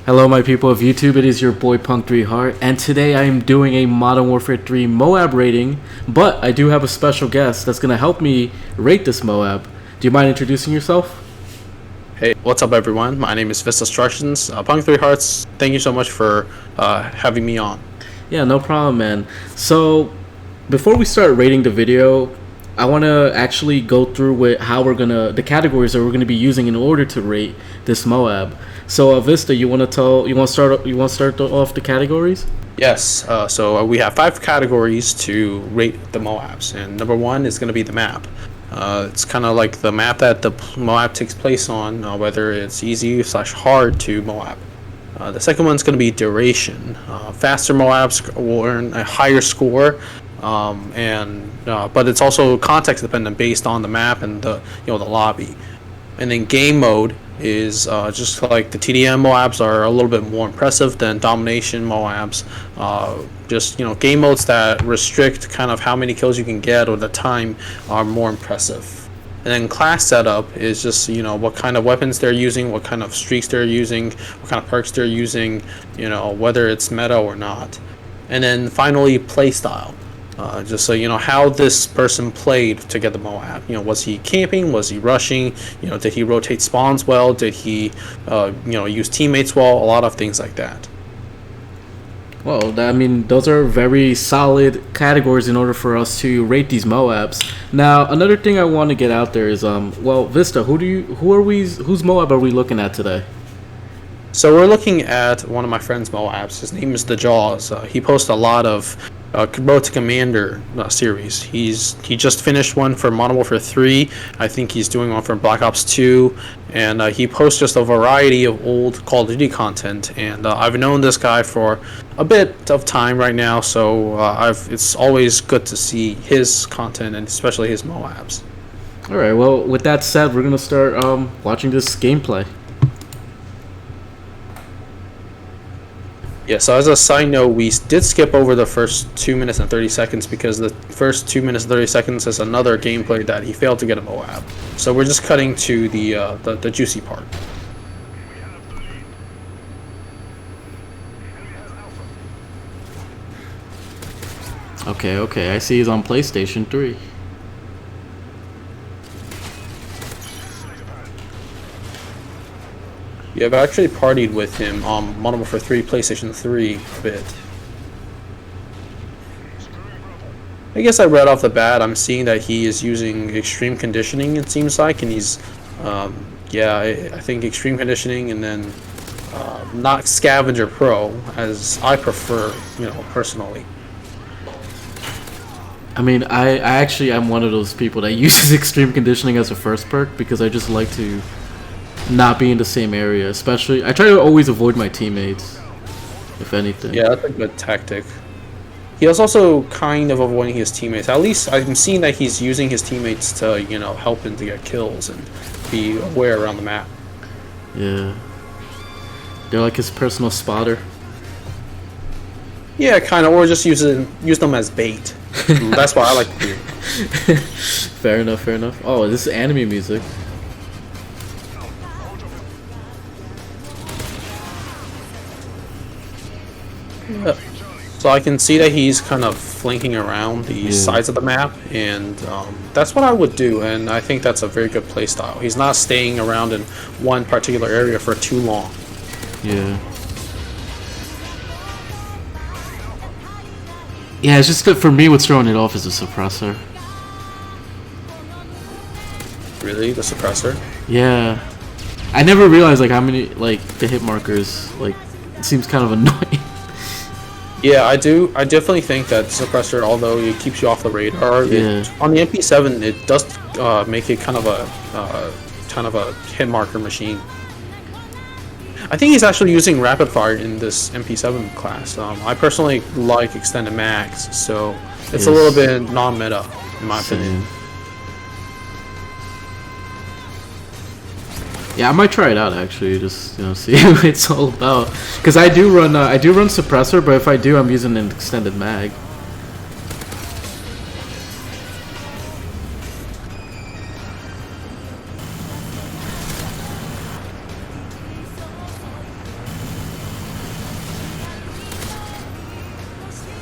Hello my people of YouTube, it is your boy Punk3Heart, and today I am doing a Modern Warfare 3 MOAB rating, but I do have a special guest that's going to help me rate this MOAB. Do you mind introducing yourself? Hey, what's up everyone? My name is Vistastructions. Punk3Hearts, thank you so much for having me on. Yeah, no problem, man. So, before we start rating the video, I want to actually go through with how the categories that we're going to be using in order to rate this MOAB. So, Vista, you want to start off the categories? Yes. So we have 5 categories to rate the MOABs, and number 1 is going to be the map. It's kind of like the map that the MOAB takes place on, whether it's easy/hard to MOAB. The second one's going to be duration. Faster MOABs will earn a higher score. But it's also context dependent based on the map and the lobby. And then game mode is just like the TDM MOABs are a little bit more impressive than domination MOABs. Game modes that restrict kind of how many kills you can get or the time are more impressive. And then class setup is just what kind of weapons they're using, what kind of streaks they're using, what kind of perks they're using, whether it's meta or not. And then finally playstyle. Just so you know how this person played to get the MOAB. Was he camping? Was he rushing? Did he rotate spawns well? Did he, use teammates well? A lot of things like that. Well, I mean, those are very solid categories in order for us to rate these MOABs. Now, another thing I want to get out there is, Vista, whose MOAB are we looking at today? So we're looking at one of my friend's MOABs. His name is the Jawz. He posts a lot of Road to Commander series. He just finished one for Modern Warfare 3. I think he's doing one for Black Ops 2, and he posts just a variety of old Call of Duty content. And I've known this guy for a bit of time right now, so it's always good to see his content and especially his MOABs. All right. Well, with that said, we're gonna start watching this gameplay. Yeah, so as a side note, we did skip over the first 2 minutes and 30 seconds because the first 2 minutes and 30 seconds is another gameplay that he failed to get a MOAB. So we're just cutting to the juicy part. Okay, I see he's on PlayStation 3. Yeah, I've actually partied with him on Modern Warfare 3, PlayStation 3 a bit. I guess I read off the bat, I'm seeing that he is using extreme conditioning, it seems like, and he's, I think extreme conditioning and then not Scavenger Pro, as I prefer, personally. I mean, I actually am one of those people that uses extreme conditioning as a first perk because I just like to not be in the same area. Especially, I try to always avoid my teammates, if anything. Yeah, that's a good tactic. He was also kind of avoiding his teammates. At least I'm seeing that he's using his teammates to, help him to get kills and be aware around the map. Yeah. They're like his personal spotter. Yeah, kind of, or just use them as bait. That's what I like to do. Fair enough. Oh, this is anime music. So I can see that he's kind of flanking around the sides of the map, and that's what I would do, and I think that's a very good playstyle. He's not staying around in one particular area for too long. Yeah. Yeah, it's just that for me what's throwing it off is the suppressor. Really? The suppressor? Yeah. I never realized how many the hit markers, it seems kind of annoying. Yeah, I definitely think that suppressor, although it keeps you off the radar, on the MP7 it does make it kind of a hit marker machine. I think he's actually using rapid fire in this MP7 class. I personally like extended mags, so it's a little bit non-meta in my opinion. Yeah, I might try it out actually, just see what it's all about. Because I do run suppressor, but if I do, I'm using an extended mag.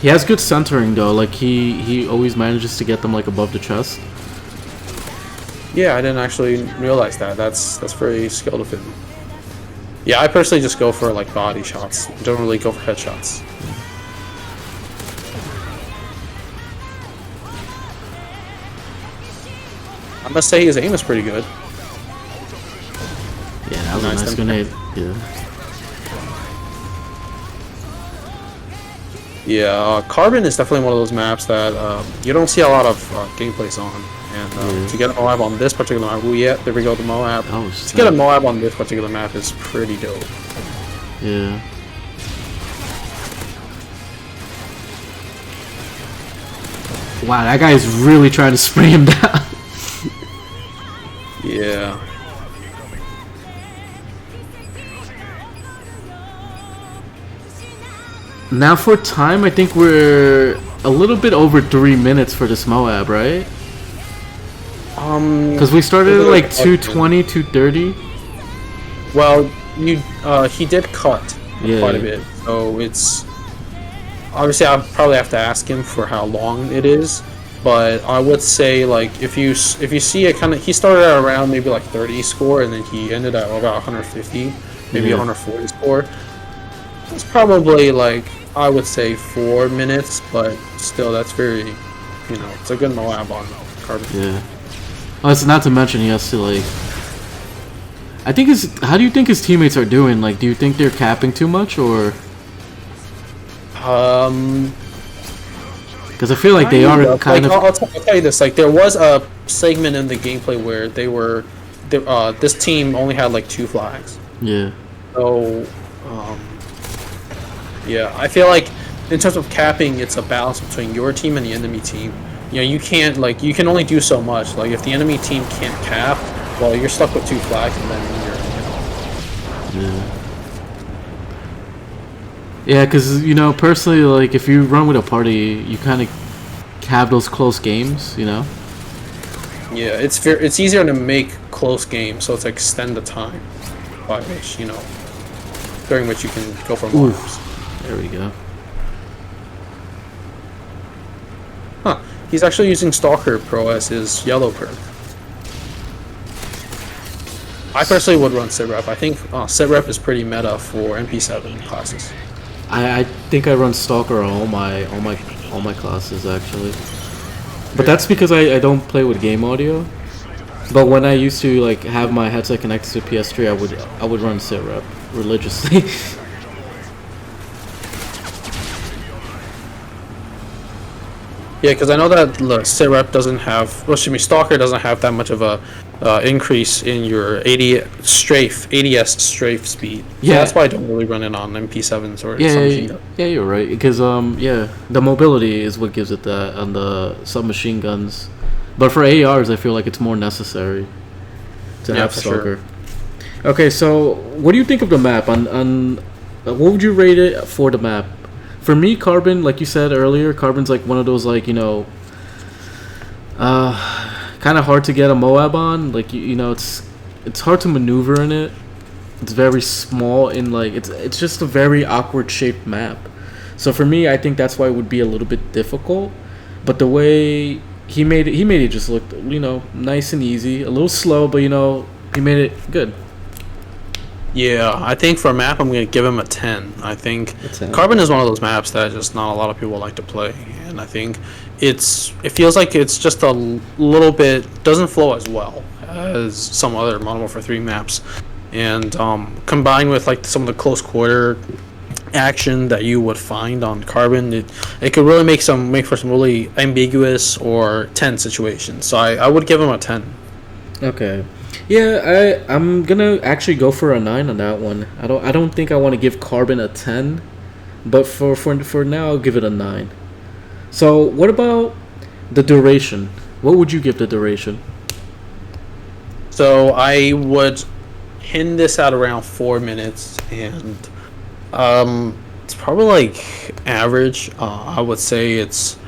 He has good centering though. Like he always manages to get them like above the chest. Yeah, I didn't actually realize that. That's very skilled of him. Yeah, I personally just go for like body shots. Don't really go for headshots. I must say his aim is pretty good. Yeah, that was a nice grenade. Yeah. Yeah, Carbon is definitely one of those maps that you don't see a lot of gameplays on. And to get a MOAB on this particular map, there we go, the MOAB. Oh, to get a MOAB on this particular map is pretty dope. Yeah. Wow, that guy is really trying to spray him down. Yeah. Now for time, I think we're a little bit over 3 minutes for this MOAB, right? Because we started at like 2:20, 2:30. Well, he did cut quite a bit, so it's obviously I'll probably have to ask him for how long it is. But I would say like if you see it he started at around maybe like 30 score, and then he ended at about 150, maybe 140 score. It's probably like I would say 4 minutes, but still that's very, it's a good MOAB on Carbon. Yeah. Oh, it's not to mention he has to like. I think how do you think his teammates are doing? Like, do you think they're capping too much or? Because I feel like they are kind of. I'll tell you this. Like, there was a segment in the gameplay where this team only had like 2 flags. Yeah. So, yeah, I feel like in terms of capping, it's a balance between your team and the enemy team. You can't you can only do so much. Like, if the enemy team can't cap, well, you're stuck with 2 flags, and then you're. Yeah. Yeah, because personally, like if you run with a party, you kind of have those close games, Yeah, it's easier to make close games, so it's extend the time by which during which you can go for MOABs. There we go. Huh? He's actually using Stalker Pro as his yellow perk. I personally would run Sitrep. I think Sitrep is pretty meta for MP7 classes. I think I run Stalker on all my classes actually, but that's because I don't play with game audio. But when I used to like have my headset connected to PS3, I would run Sitrep religiously. Yeah, because I know that Sitrep doesn't have, Stalker doesn't have that much of a increase in your ADS strafe speed. So yeah, that's why I don't really run it on MP7s or submachine guns. Yeah, you're right. Because the mobility is what gives it that on the submachine guns. But for ARs, I feel like it's more necessary to have Stalker. Sure. Okay, so what do you think of the map? On what would you rate it for the map? For me, Carbon, like you said earlier, Carbon's like one of those like kind of hard to get a MOAB on. Like it's hard to maneuver in it. It's very small and like it's just a very awkward shaped map. So for me, I think that's why it would be a little bit difficult. But the way he made it just look nice and easy. A little slow, but he made it good. Yeah, I think for a map, I'm going to give him a 10. I think Carbon is one of those maps that just not a lot of people like to play. And I think it feels like it's just a little bit, doesn't flow as well as some other Modern Warfare 3 maps. And combined with like some of the close quarter action that you would find on Carbon, it could really make for some really ambiguous or tense situations. So I would give him a 10. Okay. Yeah, I'm gonna actually go for a 9 on that one. I don't think I want to give Carbon a 10, but for now I'll give it a 9. So what about the duration? What would you give the duration? So I would pin this at around 4 minutes, and it's probably like average. I would say it's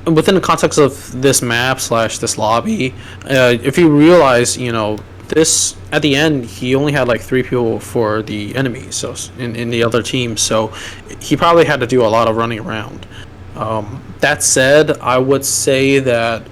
within the context of this map / this lobby. If you realize, this at the end, he only had like 3 people for the enemy, so in the other team, so he probably had to do a lot of running around. That said, I would say that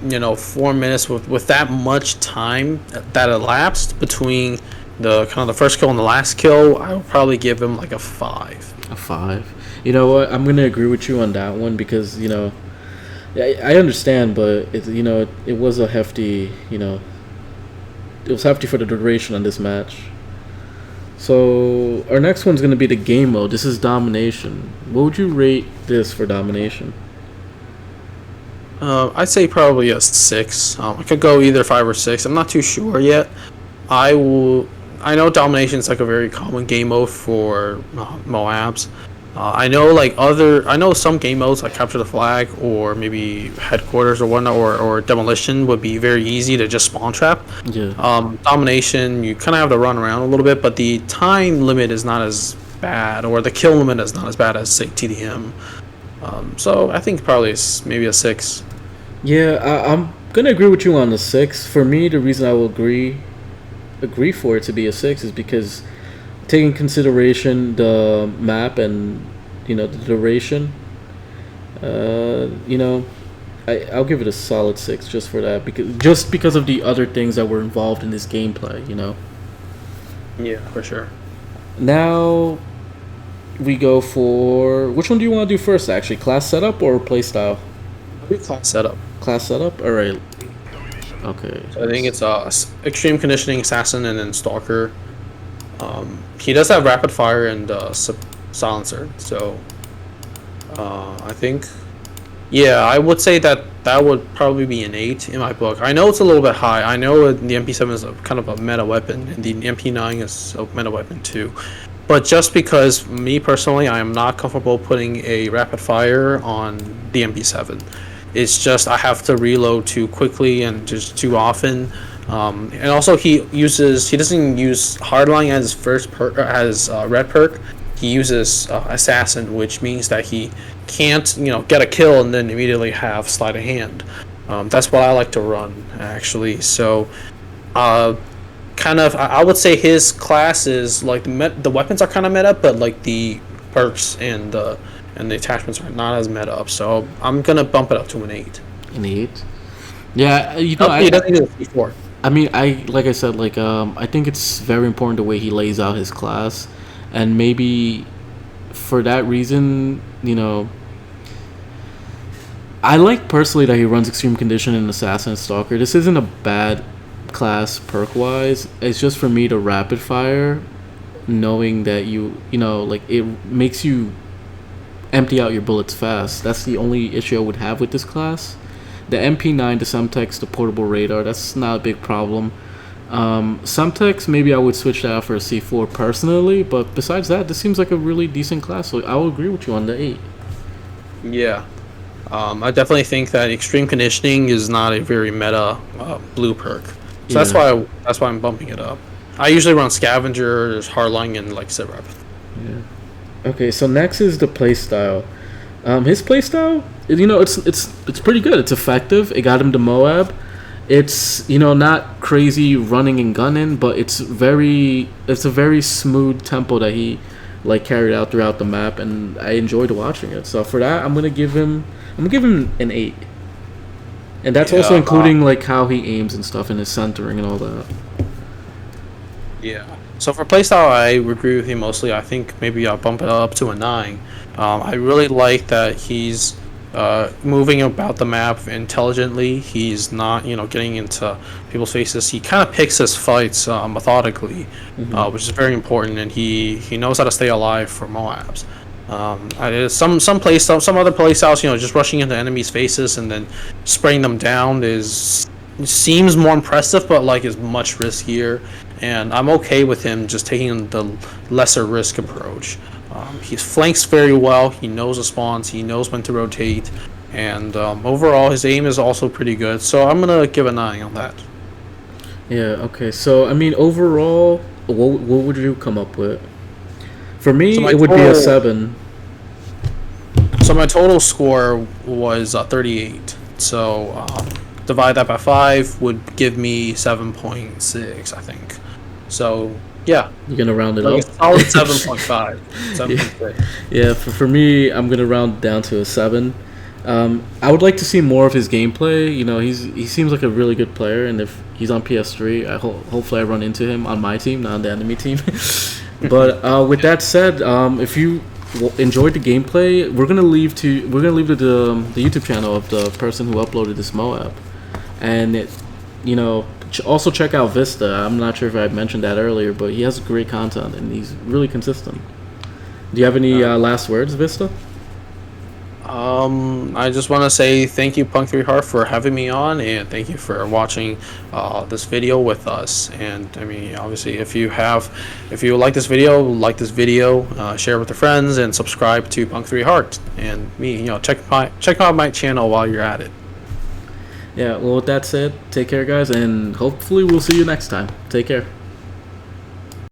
4 minutes with that much time that elapsed between the kind of the first kill and the last kill, I would probably give him like a 5. A 5. You know what? I'm gonna agree with you on that one because I understand, but it was a hefty it was hefty for the duration on this match. So our next one's gonna be the game mode. This is domination. What would you rate this for domination? I'd say probably a 6. I could go either 5 or 6. I'm not too sure yet. I will. I know domination is like a very common game mode for MOABs. I know some game modes like capture the flag or maybe headquarters or whatnot or demolition would be very easy to just spawn trap. Yeah. Domination, you kind of have to run around a little bit, but the time limit is not as bad, or the kill limit is not as bad as say TDM. So I think probably maybe a 6. Yeah, I'm gonna agree with you on the 6. For me, the reason I will agree for it to be a 6 is because taking consideration the map and the duration, I'll give it a solid 6 just for that, because of the other things that were involved in this gameplay. Yeah, for sure. Now we go for which one do you want to do first? Actually, class setup or playstyle? Class setup. Class setup. All right. Okay. So I think it's extreme conditioning, assassin, and then stalker. He does have rapid fire and silencer, so I think, yeah, I would say that would probably be an 8 in my book. I know it's a little bit high. I know the MP7 is kind of a meta weapon, and the MP9 is a meta weapon too. But just because me personally, I am not comfortable putting a rapid fire on the MP7. It's just I have to reload too quickly and just too often. And also he doesn't use hardline as his first perk, as red perk. He uses assassin, which means that he can't get a kill and then immediately have sleight of hand. That's what I like to run actually. So I would say his class is like the weapons are kind of meta, but like the perks and the attachments are not as meta up. So I'm gonna bump it up to an 8. An 8. Yeah, he doesn't do a 4. I mean, like I said, I think it's very important the way he lays out his class, and maybe for that reason, I like personally that he runs extreme condition and assassin and stalker. This isn't a bad class perk wise. It's just for me to rapid fire, knowing that it makes you empty out your bullets fast. That's the only issue I would have with this class. The MP9, the Semtex, the portable radar, that's not a big problem. Semtex, maybe I would switch that out for a C4 personally, but besides that, this seems like a really decent class, so I will agree with you on the 8. Yeah. I definitely think that extreme conditioning is not a very meta blue perk. So yeah. That's why I'm bumping it up. I usually run scavengers, hardline, and like sit rep. Yeah. Okay, so next is the playstyle. His playstyle, it's pretty good. It's effective. It got him to MOAB. It's not crazy running and gunning, but it's a very smooth tempo that he carried out throughout the map, and I enjoyed watching it. So for that, I'm gonna give him an 8. And that's also including how he aims and stuff and his centering and all that. Yeah. So for playstyle, I agree with you mostly. I think maybe I'll bump it up to a 9. I really like that he's moving about the map intelligently. He's not, getting into people's faces. He kind of picks his fights methodically, which is very important, and he knows how to stay alive for MOABs. Some other playstyles, just rushing into enemies' faces and then spraying them down seems more impressive, but is much riskier. And I'm okay with him just taking the lesser risk approach. He flanks very well. He knows the spawns. He knows when to rotate. And overall, his aim is also pretty good. So I'm going to give a 9 on that. Yeah, okay. So, I mean, overall, what would you come up with? For me, it would be a 7. So my total score was 38. So divide that by 5 would give me 7.6, I think. So Yeah, You're gonna round it like a up. solid 7.5, 7.6. Yeah, for me, I'm gonna round it down to a 7. I would like to see more of his gameplay. You know, he seems like a really good player, and if he's on PS3, hopefully I run into him on my team, not on the enemy team. But with that said, if you enjoyed the gameplay, we're gonna leave the YouTube channel of the person who uploaded this MOAB, and also check out Vista. I'm not sure if I mentioned that earlier, but he has great content and he's really consistent. Do you have any last words, Vista? I just want to say thank you, Punk 3 Heart, for having me on, and thank you for watching this video with us. And I mean, obviously, if you like this video, share with your friends, and subscribe to Punk 3 Heart and me. Check out my channel while you're at it. Yeah. Well, with that said, take care, guys, and hopefully we'll see you next time. Take care.